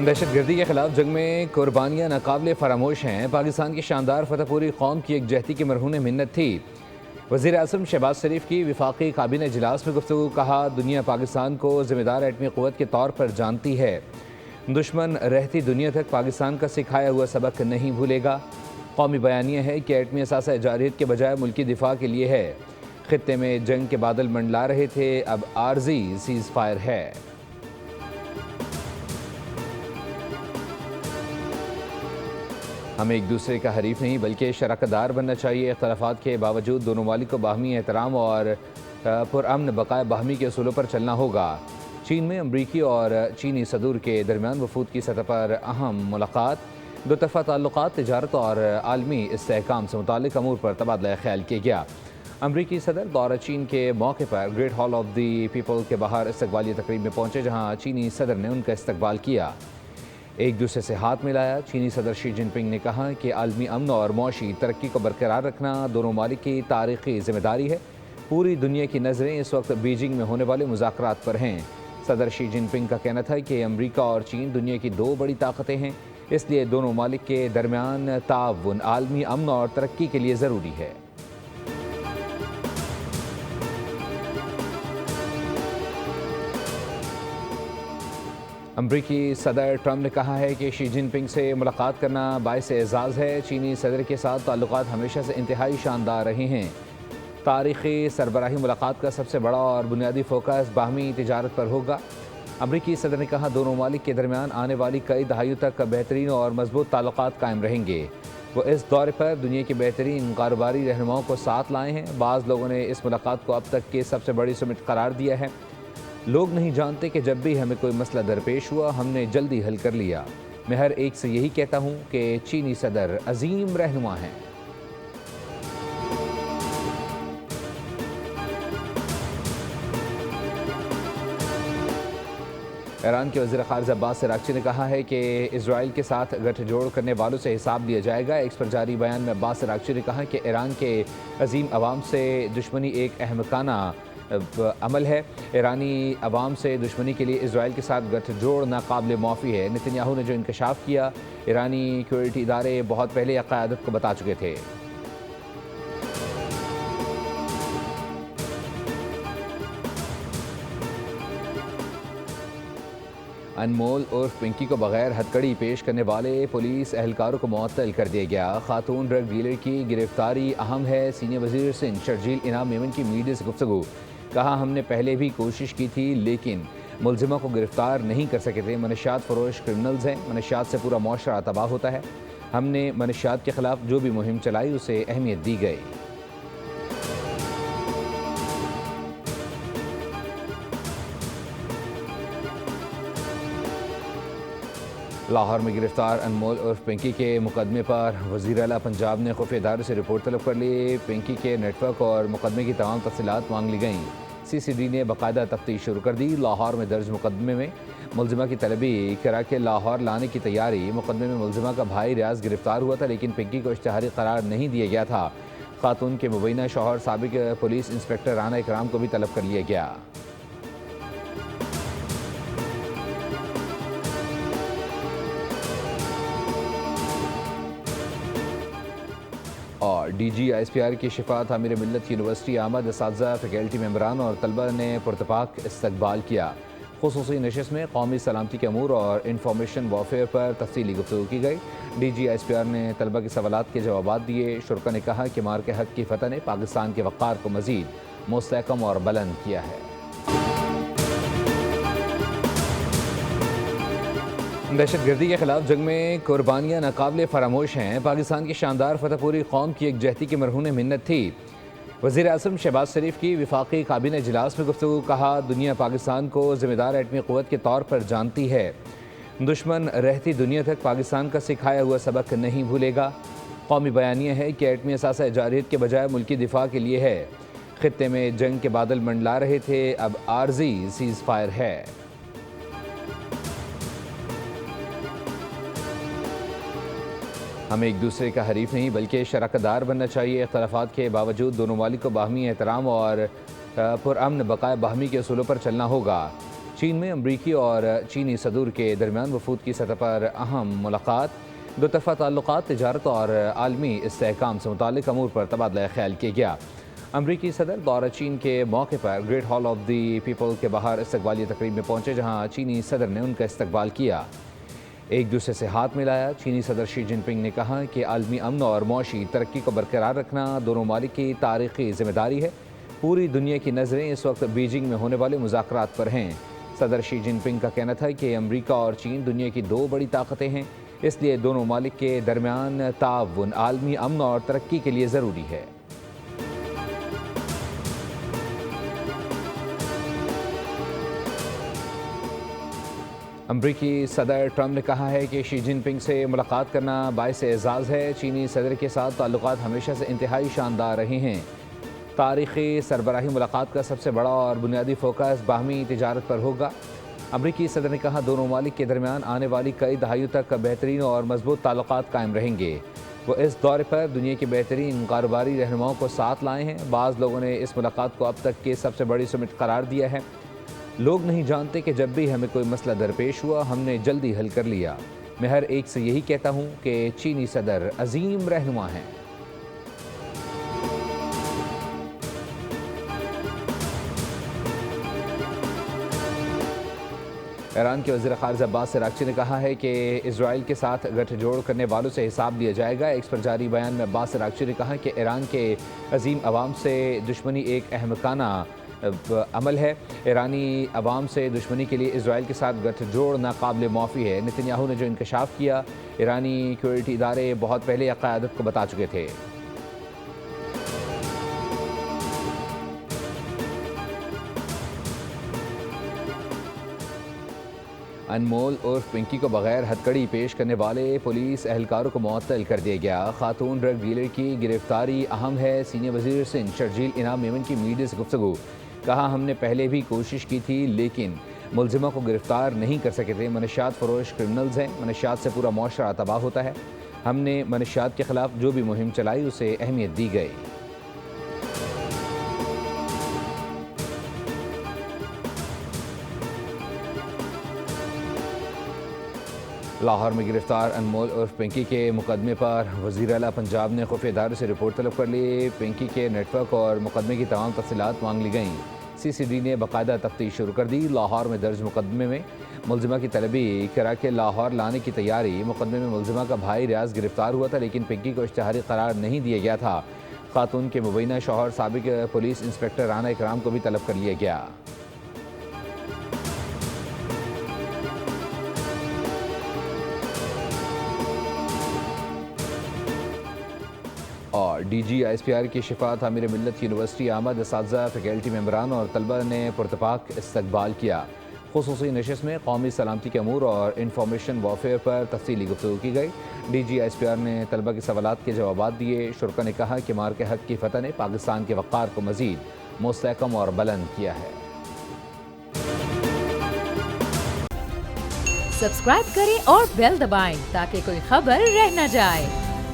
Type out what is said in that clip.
دہشت گردی کے خلاف جنگ میں قربانیاں ناقابل فراموش ہیں۔ پاکستان کی شاندار فتح پوری قوم کی ایک جہتی کی مرہون منت تھی۔ وزیر اعظم شہباز شریف کی وفاقی کابینہ اجلاس میں گفتگو، کہا دنیا پاکستان کو ذمہ دار ایٹمی قوت کے طور پر جانتی ہے، دشمن رہتی دنیا تک پاکستان کا سکھایا ہوا سبق نہیں بھولے گا۔ قومی بیانیہ ہے کہ ایٹمی اثاثہ جارحیت کے بجائے ملکی دفاع کے لیے ہے۔ خطے میں جنگ کے بادل منڈلا رہے تھے، اب عارضی سیز فائر ہے۔ ہمیں ایک دوسرے کا حریف نہیں بلکہ شراکت دار بننا چاہیے۔ اختلافات کے باوجود دونوں ممالک کو باہمی احترام اور پرامن بقائے باہمی کے اصولوں پر چلنا ہوگا۔ چین میں امریکی اور چینی صدور کے درمیان وفود کی سطح پر اہم ملاقات، دو طرفہ تعلقات، تجارت اور عالمی استحکام سے متعلق امور پر تبادلہ خیال کیا گیا۔ امریکی صدر دورہ چین کے موقع پر Great Hall of the People کے باہر استقبالیہ تقریب میں پہنچے، جہاں چینی صدر نے ان کا استقبال کیا، ایک دوسرے سے ہاتھ ملایا۔ چینی صدر شی جن پنگ نے کہا کہ عالمی امن اور معاشی ترقی کو برقرار رکھنا دونوں ممالک کی تاریخی ذمہ داری ہے۔ پوری دنیا کی نظریں اس وقت بیجنگ میں ہونے والے مذاکرات پر ہیں۔ صدر شی جن پنگ کا کہنا تھا کہ امریکہ اور چین دنیا کی دو بڑی طاقتیں ہیں، اس لیے دونوں ممالک کے درمیان تعاون عالمی امن اور ترقی کے لیے ضروری ہے۔ امریکی صدر ٹرمپ نے کہا ہے کہ شی جن پنگ سے ملاقات کرنا باعث اعزاز ہے۔ چینی صدر کے ساتھ تعلقات ہمیشہ سے انتہائی شاندار رہے ہیں۔ تاریخی سربراہی ملاقات کا سب سے بڑا اور بنیادی فوکس باہمی تجارت پر ہوگا۔ امریکی صدر نے کہا دونوں ممالک کے درمیان آنے والی کئی دہائیوں تک بہترین اور مضبوط تعلقات قائم رہیں گے۔ وہ اس دورے پر دنیا کے بہترین کاروباری رہنماؤں کو ساتھ لائے ہیں۔ بعض لوگوں نے اس ملاقات کو اب تک کی سب سے بڑی سمٹ قرار دیا ہے۔ لوگ نہیں جانتے کہ جب بھی ہمیں کوئی مسئلہ درپیش ہوا ہم نے جلدی حل کر لیا۔ میں ہر ایک سے یہی کہتا ہوں کہ چینی صدر عظیم رہنما ہیں۔ ایران کے وزیر خارجہ عباس عراقچی نے کہا ہے کہ اسرائیل کے ساتھ گٹھ جوڑ کرنے والوں سے حساب لیا جائے گا۔ ایکس پر جاری بیان میں عباس عراقچی نے کہا کہ ایران کے عظیم عوام سے دشمنی ایک احمقانہ عمل ہے۔ ایرانی عوام سے دشمنی کے لیے اسرائیل کے ساتھ گٹھ جوڑ ناقابل معافی ہے۔ نتن یاہو نے جو انکشاف کیا، ایرانی سیکورٹی ادارے بہت پہلے قیادت کو بتا چکے تھے۔ انمول عرف پنکی کو بغیر ہتھکڑی پیش کرنے والے پولیس اہلکاروں کو معطل کر دیا گیا۔ خاتون ڈرگ ڈیلر کی گرفتاری اہم ہے۔ سینئر وزیر سندھ شرجیل انعام میمن کی میڈیا سے گفتگو، کہا ہم نے پہلے بھی کوشش کی تھی لیکن ملزمہ کو گرفتار نہیں کر سکے تھے۔ منشیات فروش کرمنلز ہیں، منشیات سے پورا معاشرہ تباہ ہوتا ہے۔ ہم نے منشیات کے خلاف جو بھی مہم چلائی اسے اہمیت دی گئی۔ لاہور میں گرفتار انمول عرف پنکی کے مقدمے پر وزیر اعلیٰ پنجاب نے خفیہ ادارے سے رپورٹ طلب کر لی۔ پنکی کے نیٹ ورک اور مقدمے کی تمام تفصیلات مانگ لی گئیں۔ سی سی ڈی نے باقاعدہ تفتیش شروع کر دی۔ لاہور میں درج مقدمے میں ملزمہ کی طلبی کرا کے لاہور لانے کی تیاری۔ مقدمے میں ملزمہ کا بھائی ریاض گرفتار ہوا تھا لیکن پنکی کو اشتہاری قرار نہیں دیا گیا تھا۔ خاتون کے مبینہ شوہر سابق پولیس انسپکٹر رانا اکرام کو بھی طلب کر لیا گیا۔ اور D G I S P R کی شفا تعمیر ملت یونیورسٹی آمد اساتذہ، فیکلٹی ممبران اور طلبہ نے پرتپاک استقبال کیا۔ خصوصی نشست میں قومی سلامتی کے امور اور انفارمیشن وارفیئر پر تفصیلی گفتگو کی گئی۔ D G I S P R نے طلبہ کے سوالات کے جوابات دیے۔ شرکا نے کہا کہ مارکے حق کی فتح نے پاکستان کے وقار کو مزید مستحکم اور بلند کیا ہے۔ دہشت گردی کے خلاف جنگ میں قربانیاں ناقابل فراموش ہیں۔ پاکستان کی شاندار فتح پوری قوم کی ایک جہتی کی مرہون منت تھی۔ وزیر اعظم شہباز شریف کی وفاقی کابینہ اجلاس میں گفتگو، کہا دنیا پاکستان کو ذمہ دار ایٹمی قوت کے طور پر جانتی ہے، دشمن رہتی دنیا تک پاکستان کا سکھایا ہوا سبق نہیں بھولے گا۔ قومی بیانیہ ہے کہ ایٹمی اثاثہ جارحیت کے بجائے ملکی دفاع کے لیے ہے۔ خطے میں جنگ کے بادل منڈلا رہے تھے، اب عارضی سیز فائر ہے۔ ہمیں ایک دوسرے کا حریف نہیں بلکہ شراکت دار بننا چاہیے۔ اختلافات کے باوجود دونوں ممالک کو باہمی احترام اور پرامن بقائے باہمی کے اصولوں پر چلنا ہوگا۔ چین میں امریکی اور چینی صدور کے درمیان وفود کی سطح پر اہم ملاقات، دو طرفہ تعلقات، تجارت اور عالمی استحکام سے متعلق امور پر تبادلہ خیال کیا گیا۔ امریکی صدر دورہ چین کے موقع پر Great Hall of the People کے باہر استقبالیہ تقریب میں پہنچے، جہاں چینی صدر نے ان کا استقبال کیا، ایک دوسرے سے ہاتھ ملایا۔ چینی صدر شی جن پنگ نے کہا کہ عالمی امن اور معاشی ترقی کو برقرار رکھنا دونوں ممالک کی تاریخی ذمہ داری ہے۔ پوری دنیا کی نظریں اس وقت بیجنگ میں ہونے والے مذاکرات پر ہیں۔ صدر شی جن پنگ کا کہنا تھا کہ امریکہ اور چین دنیا کی دو بڑی طاقتیں ہیں، اس لیے دونوں ممالک کے درمیان تعاون عالمی امن اور ترقی کے لیے ضروری ہے۔ امریکی صدر ٹرمپ نے کہا ہے کہ شی جن پنگ سے ملاقات کرنا باعث اعزاز ہے۔ چینی صدر کے ساتھ تعلقات ہمیشہ سے انتہائی شاندار رہے ہیں۔ تاریخی سربراہی ملاقات کا سب سے بڑا اور بنیادی فوکس باہمی تجارت پر ہوگا۔ امریکی صدر نے کہا دونوں ممالک کے درمیان آنے والی کئی دہائیوں تک بہترین اور مضبوط تعلقات قائم رہیں گے۔ وہ اس دورے پر دنیا کے بہترین کاروباری رہنماؤں کو ساتھ لائے ہیں۔ بعض لوگوں نے اس ملاقات کو اب تک کی سب سے بڑی سمٹ قرار دیا ہے۔ لوگ نہیں جانتے کہ جب بھی ہمیں کوئی مسئلہ درپیش ہوا ہم نے جلدی حل کر لیا۔ میں ہر ایک سے یہی کہتا ہوں کہ چینی صدر عظیم رہنما ہیں۔ ایران کے وزیر خارجہ عباس عراقچی نے کہا ہے کہ اسرائیل کے ساتھ گٹھ جوڑ کرنے والوں سے حساب لیا جائے گا۔ ایکس پر جاری بیان میں عباس عراقچی نے کہا کہ ایران کے عظیم عوام سے دشمنی ایک احمقانہ عمل ہے۔ ایرانی عوام سے دشمنی کے لیے اسرائیل کے ساتھ گٹھ جوڑ ناقابل معافی ہے۔ نتن یاہو نے جو انکشاف کیا، ایرانی سیکورٹی ادارے بہت پہلے قیادت کو بتا چکے تھے۔ انمول عرف پنکی کو بغیر ہتھکڑی پیش کرنے والے پولیس اہلکاروں کو معطل کر دیا گیا۔ خاتون ڈرگ ڈیلر کی گرفتاری اہم ہے۔ سینئر وزیر سندھ شرجیل انعام میمن کی میڈیا سے گفتگو، کہا ہم نے پہلے بھی کوشش کی تھی لیکن ملزمہ کو گرفتار نہیں کر سکے تھے۔ منشیات فروش کرمنلز ہیں، منشیات سے پورا معاشرہ تباہ ہوتا ہے۔ ہم نے منشیات کے خلاف جو بھی مہم چلائی اسے اہمیت دی گئی۔ لاہور میں گرفتار انمول عرف پنکی کے مقدمے پر وزیر اعلیٰ پنجاب نے خفیہ ادارے سے رپورٹ طلب کر لی۔ پنکی کے نیٹ ورک اور مقدمے کی تمام تفصیلات مانگ لی گئیں۔ سی سی ڈی نے باقاعدہ تفتیش شروع کر دی۔ لاہور میں درج مقدمے میں ملزمہ کی طلبی کرا کے لاہور لانے کی تیاری۔ مقدمے میں ملزمہ کا بھائی ریاض گرفتار ہوا تھا لیکن پنکی کو اشتہاری قرار نہیں دیا گیا تھا۔ خاتون کے مبینہ شوہر سابق پولیس انسپکٹر رانا اکرام کو بھی طلب کر لیا گیا۔ اور D G S P R کی شفاعت امیر ملت یونیورسٹی آمد، اساتذہ، فیکلٹی ممبران اور طلبہ نے پرتپاک استقبال کیا۔ خصوصی نشست میں قومی سلامتی کے امور اور انفارمیشن وارفیئر پر تفصیلی گفتگو کی گئی۔ D G S P R نے طلبہ کے سوالات کے جوابات دیے۔ شرکا نے کہا کہ مار کے حق کی فتح نے پاکستان کے وقار کو مزید مستحکم اور بلند کیا ہے۔ سبسکرائب کریں اور بیل دبائیں تاکہ کوئی خبر رہ نہ جائے۔